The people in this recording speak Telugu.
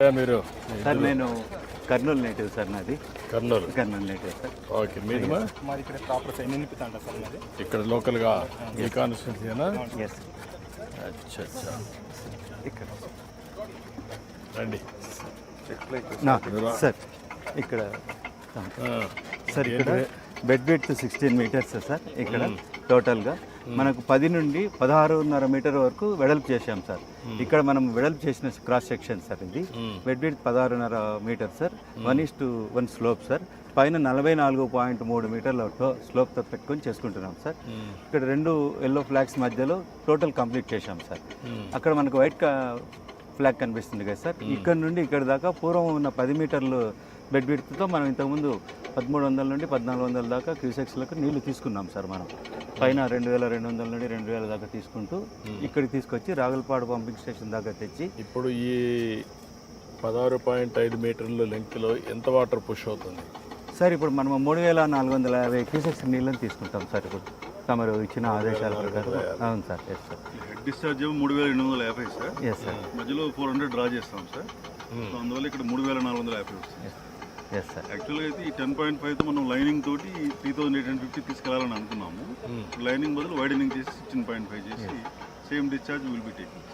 మీరు సార్ నేను కర్నూలు నేటివ్ సార్ నాది కర్నూలు నేటివ్ సార్. ఓకే మీది మాది ఇక్కడ ప్రాపర్ సైడ్ నిలిపితాంట సార్ మాది ఇక్కడ లోకల్గా ఈ కాన్స్టిట్యూన్సీనా? ఎస్ అచ్చా అచ్చా ఇక్కడ రండి సార్ ఇక్కడ ఆ, సార్ ఇక్కడ బెడ్ విడ్త్ 16 మీటర్స్ సార్. ఇక్కడ టోటల్గా మనకు 10 నుండి 16.5 మీటర్ వరకు వెడల్పు చేశాం సార్. ఇక్కడ మనం వెడల్పు చేసిన క్రాస్ సెక్షన్ సార్. ఇది bed width 16.5 meter sir. 1:1 slope sir. పైన 44.3 మీటర్ల స్లోప్తో పెట్టుకొని చేసుకుంటున్నాం సార్. ఇక్కడ 2 ఎల్లో ఫ్లాగ్స్ మధ్యలో టోటల్ కంప్లీట్ చేశాం సార్. అక్కడ మనకు వైట్ ఫ్లాగ్ కనిపిస్తుంది కదా సార్. ఇక్కడ నుండి ఇక్కడ దాకా పూర్వం ఉన్న 10 మీటర్లు బెడ్ విడ్త్తో మనం ఇంతకుముందు 1300 నుండి 1400 దాకా క్యూసెక్స్లకు నీళ్లు తీసుకున్నాం సార్. మనం పైన 2200 నుండి 2000 దాకా తీసుకుంటూ ఇక్కడికి తీసుకొచ్చి రాగులపాడు పంపింగ్ స్టేషన్ దాకా తెచ్చి ఇప్పుడు ఈ 16.5 మీటర్ల లెంగ్త్లో ఎంత వాటర్ పుష్ అవుతుంది సార్? ఇప్పుడు మనం 3450 క్యూసెక్స్ నీళ్ళని తీసుకుంటాం సార్. ఇప్పుడు తమరు ఇచ్చిన ఆదేశాల ప్రకారం. అవును sir. Yes sir. Head discharge 3250 sir. Yes sir. మధ్యలో 400 డ్రా చేస్తాం సార్. సో అందువల్ల ఇక్కడ 3450 వస్తుంది. Yes sir. యాక్చువల్గా అయితే ఈ 10.5తో మనం లైనింగ్ తోటి 3850 తీసుకెళ్లాలని అనుకున్నాము. లైనింగ్ బదులు వైడనింగ్ చేసి 16.5 చేసి same discharge will be taking.